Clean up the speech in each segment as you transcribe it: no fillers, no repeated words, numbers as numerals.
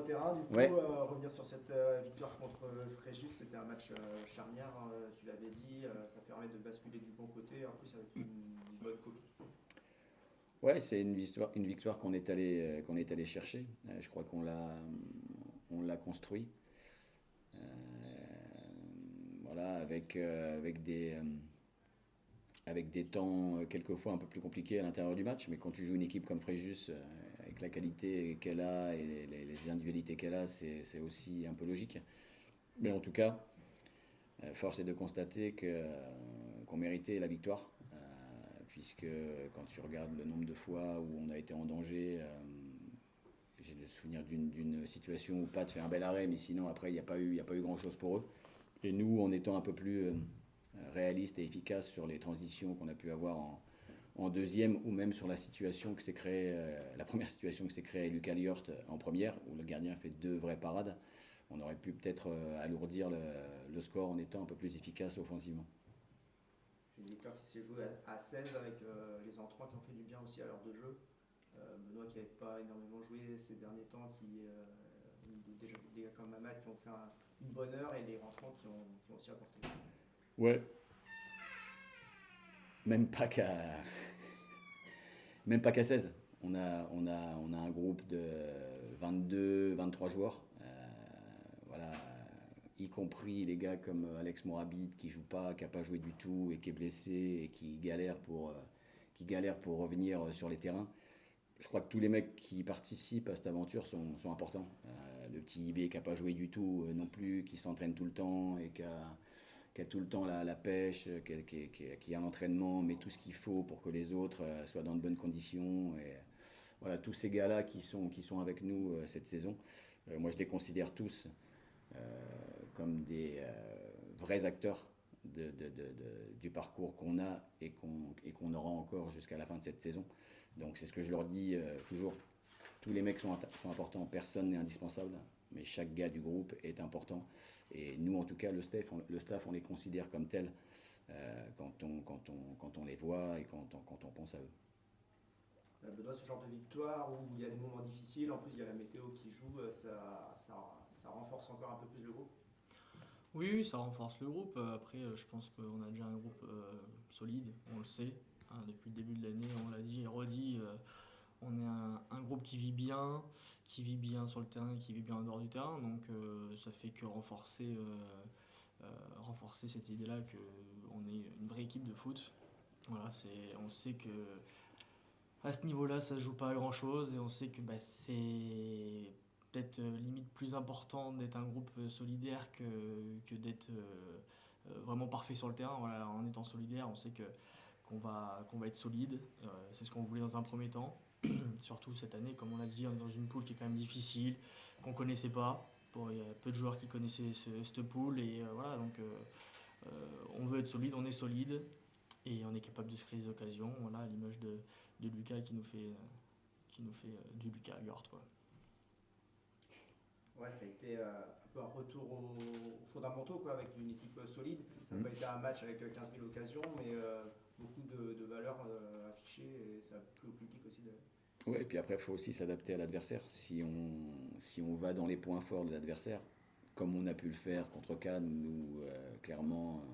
terrain, du coup, Ouais, revenir sur cette victoire contre Fréjus, c'était un match charnière, hein, tu l'avais dit, ça permet de basculer du bon côté, en plus avec une bonne copie. ouais, c'est une victoire qu'on est allé chercher. Je crois on l'a construit. Voilà, avec des temps quelquefois un peu plus compliqués à l'intérieur du match, mais quand tu joues une équipe comme Fréjus, avec la qualité qu'elle a et les individualités qu'elle a, c'est aussi un peu logique. Mais en tout cas, force est de constater qu'on méritait la victoire, puisque quand tu regardes le nombre de fois où on a été en danger, j'ai le souvenir d'une situation où Pat fait un bel arrêt, mais sinon après il y a pas eu grand-chose pour eux. Et nous, en étant un peu plus réaliste et efficace sur les transitions qu'on a pu avoir en deuxième, ou même sur la situation que s'est créée, la première situation que s'est créée Lucas Liort en première, où le gardien fait deux vraies parades, on aurait pu peut-être alourdir le score en étant un peu plus efficace offensivement. Une victoire qui s'est jouée à 16 avec les entrants qui ont fait du bien aussi à l'heure de jeu. Benoît qui n'avait pas énormément joué ces derniers temps, déjà des gars comme Mamad qui ont fait une bonne heure et les rentrants qui ont aussi apporté. Ouais, même pas qu'à même pas qu'à 16. On a un groupe de 22, 23 joueurs. Voilà, y compris les gars comme Alex Morabit qui joue pas, qui a pas joué du tout et qui est blessé et qui galère pour revenir sur les terrains. Je crois que tous les mecs qui participent à cette aventure sont importants. Le petit IB qui a pas joué du tout non plus, qui s'entraîne tout le temps et qui a tout le temps la pêche, qui a l'entraînement, mais tout ce qu'il faut pour que les autres soient dans de bonnes conditions. Et voilà, tous ces gars-là qui sont avec nous cette saison, moi je les considère tous comme des vrais acteurs du parcours qu'on a et qu'on aura encore jusqu'à la fin de cette saison. Donc c'est ce que je leur dis toujours. Tous les mecs sont importants, personne n'est indispensable, mais chaque gars du groupe est important. Et nous, en tout cas, le staff on les considère comme tels quand on les voit et quand on pense à eux. Benoît, ce genre de victoire où il y a des moments difficiles, en plus il y a la météo qui joue, ça renforce encore un peu plus le groupe. Oui, oui, ça renforce le groupe. Après, je pense qu'on a déjà un groupe solide, on le sait, hein, depuis le début de l'année, on l'a dit et redit. On est un groupe qui vit bien sur le terrain et qui vit bien en dehors du terrain. Donc ça fait que renforcer cette idée-là qu'on est une vraie équipe de foot. Voilà, on sait que à ce niveau-là, ça se joue pas à grand-chose et on sait que c'est peut-être limite plus important d'être un groupe solidaire que d'être vraiment parfait sur le terrain. Voilà, en étant solidaire, on sait qu'on va être solide. C'est ce qu'on voulait dans un premier temps. Surtout cette année, comme on l'a dit, on est dans une poule qui est quand même difficile, qu'on connaissait pas. Bon, il y a peu de joueurs qui connaissaient cette poule et voilà, donc on veut être solide, on est solide et on est capable de se créer des occasions. Voilà, à l'image de Lucas qui nous fait du Lucas Liort, quoi. Ouais, ça a été un peu un retour aux fondamentaux quoi, avec une équipe solide. Ça n'a Mm. pas été un match avec 15 000 occasions, mais beaucoup de valeurs affichées et ça a plu au public aussi. Ouais, et puis après, il faut aussi s'adapter à l'adversaire. Si on va dans les points forts de l'adversaire, comme on a pu le faire contre Cannes, nous, clairement,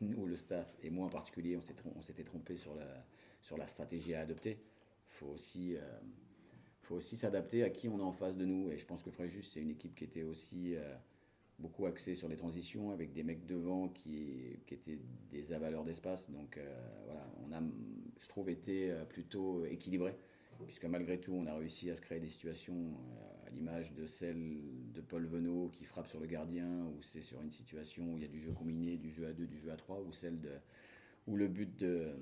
nous, le staff, et moi en particulier, on s'était trompé sur la stratégie à adopter. Il faut aussi s'adapter à qui on a en face de nous. Et je pense que Fréjus, c'est une équipe qui était aussi beaucoup axée sur les transitions, avec des mecs devant qui étaient des avaleurs d'espace. Donc voilà, on a, je trouve, été plutôt équilibré, puisque malgré tout, on a réussi à se créer des situations à l'image de celle de Paul Venot qui frappe sur le gardien, où c'est sur une situation où il y a du jeu combiné, du jeu à 2, du jeu à 3, ou celle de ou le but de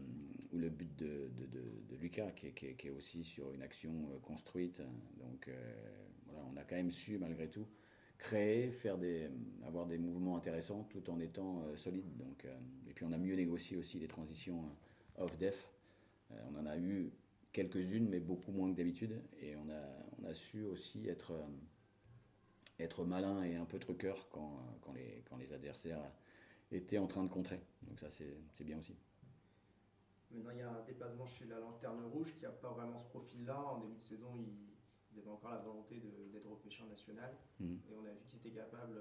Lucas qui est aussi sur une action construite. Donc voilà, on a quand même su malgré tout créer, avoir des mouvements intéressants tout en étant solide. Donc, et puis on a mieux négocié aussi les transitions off-def. On en a eu quelques-unes, mais beaucoup moins que d'habitude. Et on a su aussi être malin et un peu truqueur quand les adversaires étaient en train de contrer. Donc ça, c'est bien aussi. Maintenant, il y a un déplacement chez la Lanterne Rouge qui n'a pas vraiment ce profil-là. En début de saison, ils ils avaient encore la volonté d'être repêchés en national. Et on a vu qu'ils étaient capables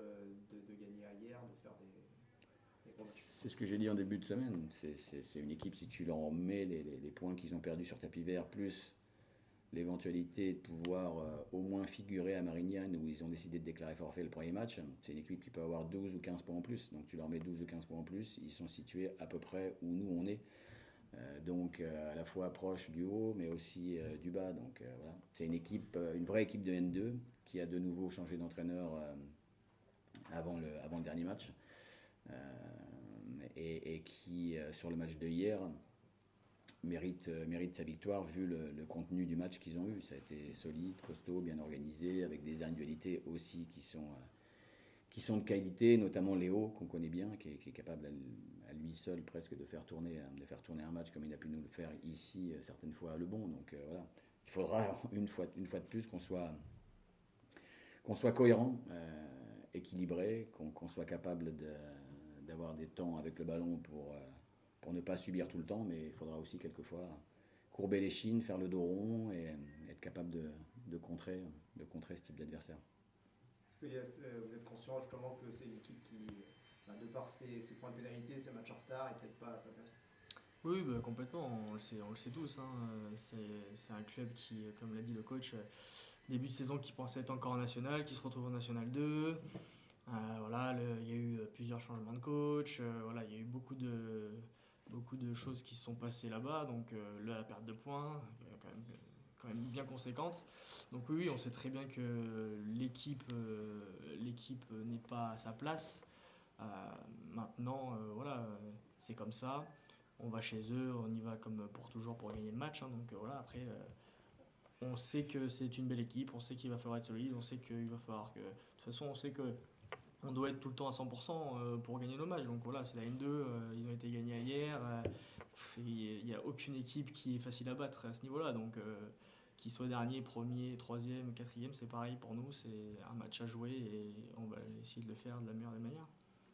de gagner hier, de faire des gros matchs. C'est ce que j'ai dit en début de semaine. C'est une équipe, si tu leur mets les points qu'ils ont perdus sur tapis vert, plus l'éventualité de pouvoir au moins figurer à Marignane où ils ont décidé de déclarer forfait le premier match, c'est une équipe qui peut avoir 12 ou 15 points en plus. Donc tu leur mets 12 ou 15 points en plus, ils sont situés à peu près où nous on est. Donc à la fois proche du haut mais aussi du bas. Donc voilà, c'est une équipe, une vraie équipe de N2 qui a de nouveau changé d'entraîneur avant le dernier match et qui sur le match de hier mérite sa victoire vu le contenu du match qu'ils ont eu. Ça a été solide, costaud, bien organisé, avec des individualités aussi qui sont de qualité, notamment Léo, qu'on connaît bien, qui est capable à lui seul presque de faire tourner un match comme il a pu nous le faire ici certaines fois à Le Bon. Donc voilà, il faudra une fois de plus qu'on soit cohérent, équilibré, qu'on soit capable d'avoir des temps avec le ballon pour ne pas subir tout le temps, mais il faudra aussi quelquefois courber les chines, faire le dos rond et être capable de contrer ce type d'adversaire. Est-ce que vous êtes conscient justement que c'est une équipe qui, de par ses points de pénalité, ses matchs en retard, et peut-être pas à sa place? Oui, bah, complètement, on le sait tous. C'est un club qui, comme l'a dit le coach, début de saison qui pensait être encore en national, qui se retrouve en national 2. Voilà, il y a eu plusieurs changements de coach. Voilà, il y a eu beaucoup de choses qui se sont passées là-bas. Donc là, la perte de points, quand même bien conséquente. Donc oui, on sait très bien que l'équipe n'est pas à sa place. Maintenant, voilà, c'est comme ça. On va chez eux, on y va comme pour toujours pour gagner le match. Donc voilà, après, on sait que c'est une belle équipe, on sait qu'il va falloir être solide, on sait qu'il va falloir que... De toute façon, on sait que on doit être tout le temps à 100% pour gagner nos matchs. Donc voilà, c'est la N2, ils ont été gagnés hier. Il n'y a aucune équipe qui est facile à battre à ce niveau-là. Donc qu'ils soient dernier, premier, troisième, quatrième, c'est pareil pour nous. C'est un match à jouer et on va essayer de le faire de la meilleure des manières.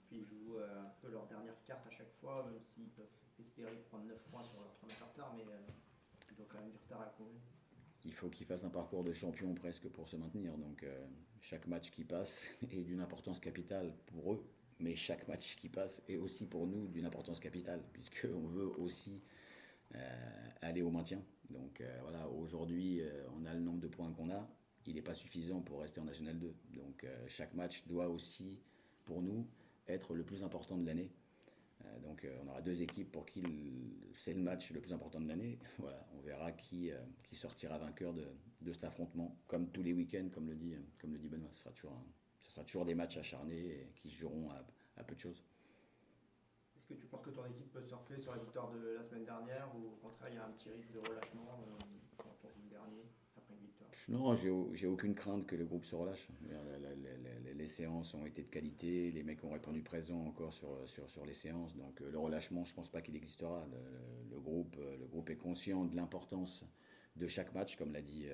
Puis ils jouent un peu leur dernière carte à chaque fois, même s'ils peuvent espérer prendre 9 points sur leur 3 matchs en retard, mais ils ont quand même du retard à combler. Il faut qu'ils fassent un parcours de champion presque pour se maintenir. Donc chaque match qui passe est d'une importance capitale pour eux, mais chaque match qui passe est aussi pour nous d'une importance capitale, puisqu'on veut aussi aller au maintien. Donc voilà, aujourd'hui, on a le nombre de points qu'on a. Il n'est pas suffisant pour rester en National 2. Donc chaque match doit aussi, pour nous, être le plus important de l'année. Donc on aura deux équipes pour qui c'est le match le plus important de l'année. Voilà, on verra qui sortira vainqueur de cet affrontement. Comme tous les week-ends, comme le dit Benoît, ce sera toujours des matchs acharnés et qui se joueront à peu de choses. Est-ce que tu penses que ton équipe peut surfer sur la victoire de la semaine dernière ou au contraire il y a un petit risque de relâchement quand on joue le dernier après une victoire? Non, j'ai aucune crainte que le groupe se relâche. Les séances ont été de qualité, les mecs ont répondu présent encore sur les séances, donc le relâchement, je pense pas qu'il existera. Le groupe est conscient de l'importance de chaque match, comme l'a dit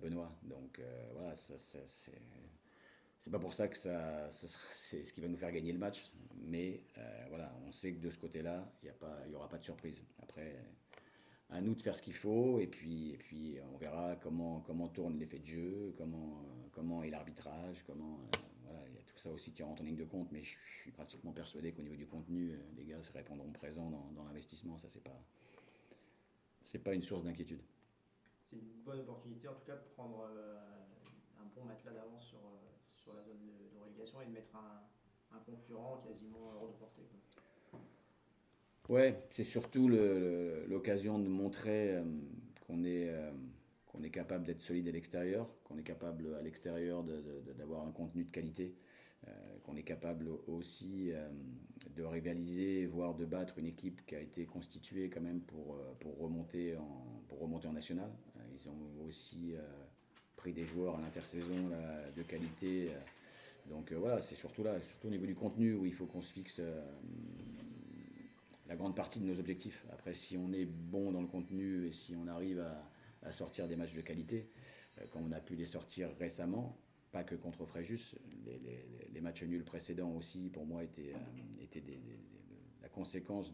Benoît. Donc voilà, c'est pas pour ça que c'est ce qui va nous faire gagner le match, mais voilà, on sait que de ce côté-là, il y aura pas de surprise. Après, à nous de faire ce qu'il faut et puis on verra comment tourne l'effet de jeu, comment est l'arbitrage, voilà, il y a tout ça aussi qui rentre en ligne de compte, mais je suis pratiquement persuadé qu'au niveau du contenu, les gars se répondront présents dans l'investissement. Ça, c'est pas une source d'inquiétude. C'est une bonne opportunité en tout cas de prendre un bon matelas d'avance sur la zone de relégation et de mettre un concurrent quasiment hors de portée. Ouais, c'est surtout l'occasion de montrer qu'on est capable d'être solide à l'extérieur, qu'on est capable à l'extérieur d'avoir un contenu de qualité, qu'on est capable aussi de rivaliser, voire de battre une équipe qui a été constituée quand même pour remonter en national. Ils ont aussi pris des joueurs à l'intersaison là, de qualité. Donc voilà, c'est surtout là, surtout au niveau du contenu où il faut qu'on se fixe la grande partie de nos objectifs. Après, si on est bon dans le contenu et si on arrive à sortir des matchs de qualité, comme on a pu les sortir récemment, pas que contre Fréjus, les matchs nuls précédents aussi, pour moi, étaient la conséquence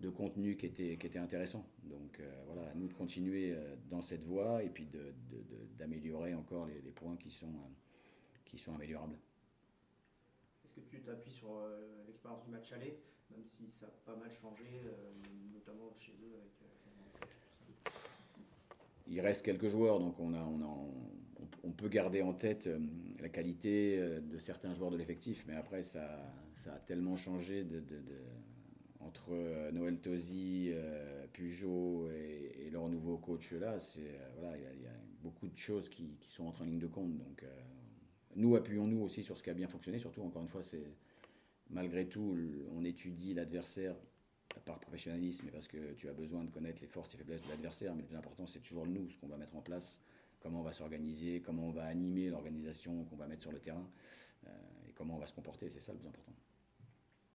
de contenu qui était intéressant. Donc voilà, à nous de continuer dans cette voie et puis d'améliorer encore les points qui sont améliorables. Est-ce que tu t'appuies sur l'expérience du match aller, même si ça a pas mal changé, notamment chez eux avec le coach, tout ça. Il reste quelques joueurs, donc on peut garder en tête la qualité de certains joueurs de l'effectif, mais après ça a tellement changé entre Noël Tosi, Pujol et leur nouveau coach là. Voilà, il y a beaucoup de choses qui sont entrées en ligne de compte. Donc nous appuyons-nous aussi sur ce qui a bien fonctionné. Surtout, encore une fois, c'est malgré tout, on étudie l'adversaire par professionnalisme et parce que tu as besoin de connaître les forces et faiblesses de l'adversaire. Mais le plus important, c'est toujours nous, ce qu'on va mettre en place, comment on va s'organiser, comment on va animer l'organisation qu'on va mettre sur le terrain et comment on va se comporter. C'est ça le plus important.